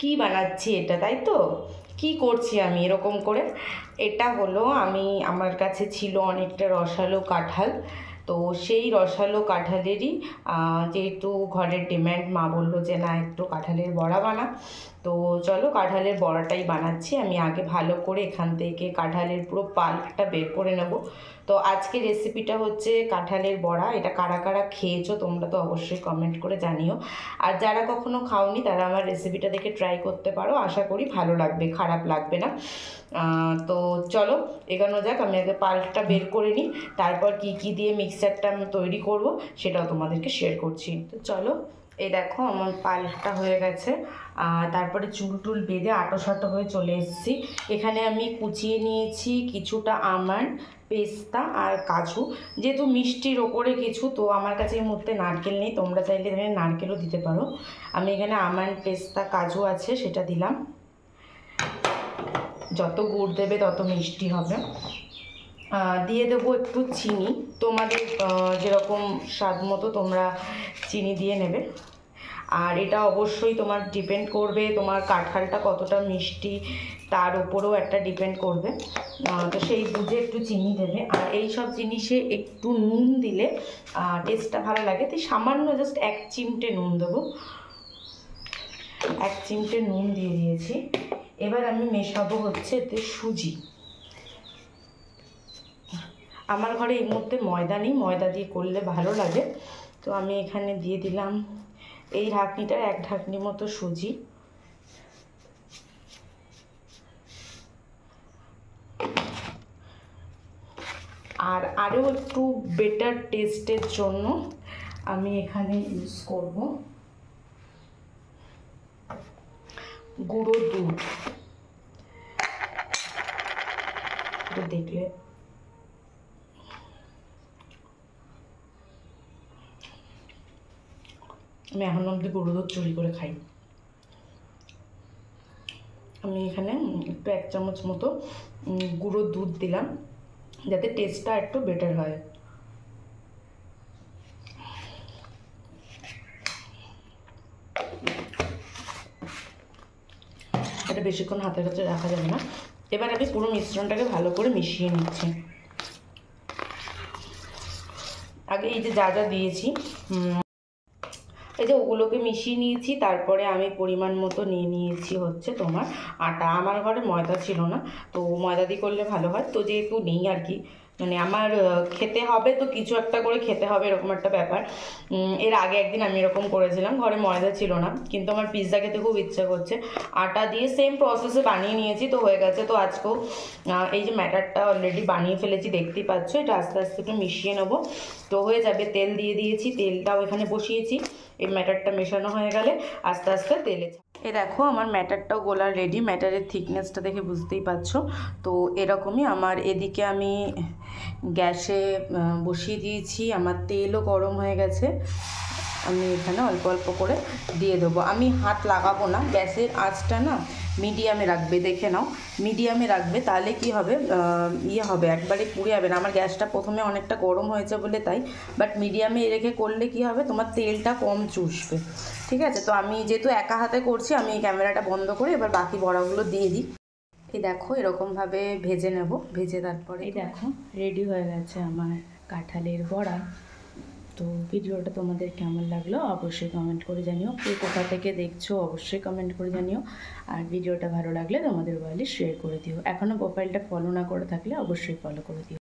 কি বানাচ্ছি এটা, তাই তো? কি করছি আমি এরকম করে? এটা হলো আমার কাছে ছিল অনেকটা রসালো কাঁঠাল। তো সেই রসালো কাঁঠালেরই যেহেতু ঘরের ডিম্যান্ড, মা বললো যে না একটু কাঁঠালের বড়া বানা। তো চলো কাঁঠালের বড়াটাই বানাচ্ছি। আমি আগে ভালো করে এখান থেকে কাঁঠালের পুরো পাল্পটা বের করে নেব। তো আজকে রেসিপিটা হচ্ছে কাঁঠালের বড়া। এটা কারা কারা খেয়েছো তোমরা তো অবশ্যই কমেন্ট করে জানিও। আর যারা কখনো খাওনি তারা আমার রেসিপিটা দেখে ট্রাই করতে পারো, আশা করি ভালো লাগবে, খারাপ লাগবে না। তো চলো এগোনো যাক। আমি আগে পাল্পটা বের করে নিই, তারপর কি কি দিয়ে মিক্সারটা আমি তৈরি করব সেটাও তোমাদেরকে শেয়ার করছি। তো চলো, এই দেখো আমার পাল্পটা হয়ে গেছে। তারপরে চুল টুল বেঁধে আটো হয়ে চলে এসেছি। এখানে আমি কুচিয়ে নিয়েছি কিছুটা আমন্ড, পেস্তা আর কাজু। যেহেতু মিষ্টির ওপরে কিছু, তো আমার কাছে এই মুহূর্তে নারকেল নেই, তোমরা চাইলে এখানে নারকেলও দিতে পারো। আমি এখানে আমন্ড, পেস্তা, কাজু আছে সেটা দিলাম। যত গুড় দেবে তত মিষ্টি হবে। দিয়ে দেবো একটু চিনি, তোমাদের যেরকম স্বাদ মতো তোমরা চিনি দিয়ে নেবে। আর এটা অবশ্যই তোমার ডিপেন্ড করবে তোমার কাঁঠালটা কতটা মিষ্টি, তার উপরেও একটা ডিপেন্ড করবে। তো সেই বুঝে একটু চিনি দেবে। আর এই সব জিনিসে একটু নুন দিলে টেস্টটা ভালো লাগে। তো সামান্য জাস্ট 1 চিমটে নুন দেবো। 1 চিমটে নুন দিয়ে দিয়েছি। এবার আমি মেশাবো হচ্ছে এতে সুজি। আমার ঘরে এই মুহূর্তে ময়দা নেই, ময়দা দিয়ে করলে ভালো লাগে। তো আমি এখানে দিয়ে দিলাম এই ঢাকনিটার 1 ঢাকনি মতো সুজি। আর আরও একটু বেটার টেস্টের জন্য আমি এখানে ইউজ করব গুঁড়ো দুধ। এটা দেখলে আমি এখন অবধি গুঁড়ো দুধ চুরি করে খাই। আমি এখানে একটু 1 চামচ মতো গুঁড়ো দুধ দিলাম, যাতে টেস্টটা একটু বেটার হয়। এটা বেশিক্ষণ হাতের কাছে রাখা যাবে না। এবার আমি পুরো মিশ্রণটাকে ভালো করে মিশিয়ে নিচ্ছি। আগে এই যে যা যা দিয়েছি, এই যে ওগুলোকে মিশিয়ে নিয়েছি। তারপরে আমি পরিমাণ মতো নিয়ে নিয়েছি হচ্ছে তোমার আটা। আমার ঘরে ময়দা ছিল না, তো ময়দা দিয়ে করলে ভালো হয়। তো যেহেতু নেই আর কি, মানে আমার খেতে হবে তো কিছু একটা করে খেতে হবে, এরকম একটা ব্যাপার। এর আগে একদিন আমি এরকম করেছিলাম, ঘরে ময়দা ছিল না কিন্তু আমার পিৎজা খেতে খুব ইচ্ছা করছে। আটা দিয়ে সেম প্রসেসে বানিয়ে নিয়েছি, তো হয়ে গেছে। তো আজকেও এই যে ব্যাটারটা অলরেডি বানিয়ে ফেলেছি, দেখতেই পাচ্ছ। এটা আস্তে আস্তে একটু মিশিয়ে নেবো, তো হয়ে যাবে। তেল দিয়ে দিয়েছি, তেলটাও এখানে বসিয়েছি। এই ম্যাটারটা মেশানো হয়ে গেলে আস্তে আস্তে তেলে দেখো আমার ম্যাটারটাও গোলা রেডি। ম্যাটারের থিকনেসটা দেখে বুঝতেই পারছো। তো এরকমই আমার এদিকে আমি গ্যাসে বসিয়ে দিয়েছি, আমার তেলও গরম হয়ে গেছে। আমি এখানে অল্প অল্প করে দিয়ে দেবো। আমি হাত লাগাবো না, গ্যাসের আঁচটা না মিডিয়ামে রাখবে, দেখে নাও মিডিয়ামে রাখবে, তাহলে কি হবে ইয়ে হবে, একবারে পুড়ে যাবে না। আমার গ্যাসটা প্রথমে অনেকটা গরম হয়েছে বলে তাই, বাট মিডিয়ামে রেখে করলে কি হবে তোমার তেলটা কম চুষবে, ঠিক আছে? তো আমি যেহেতু একা হাতে করছি, আমি এই ক্যামেরাটা বন্ধ করে এবার বাকি বড়াগুলো দিয়ে দিই। এই দেখো এরকমভাবে ভেজে নেব, ভেজে তারপরে এই দেখো রেডি হয়ে গেছে আমার কাঁঠালের বড়া। তো ভিডিওটা তোমাদের কেমন লাগলো অবশ্যই কমেন্ট করে জানিও। কে কোথা থেকে দেখছো অবশ্যই কমেন্ট করে জানিও। আর ভিডিওটা ভালো লাগলে তোমাদের মোবাইলে শেয়ার করে দিও। এখনও প্রোফাইলটা ফলো না করে থাকলে অবশ্যই ফলো করে দিও।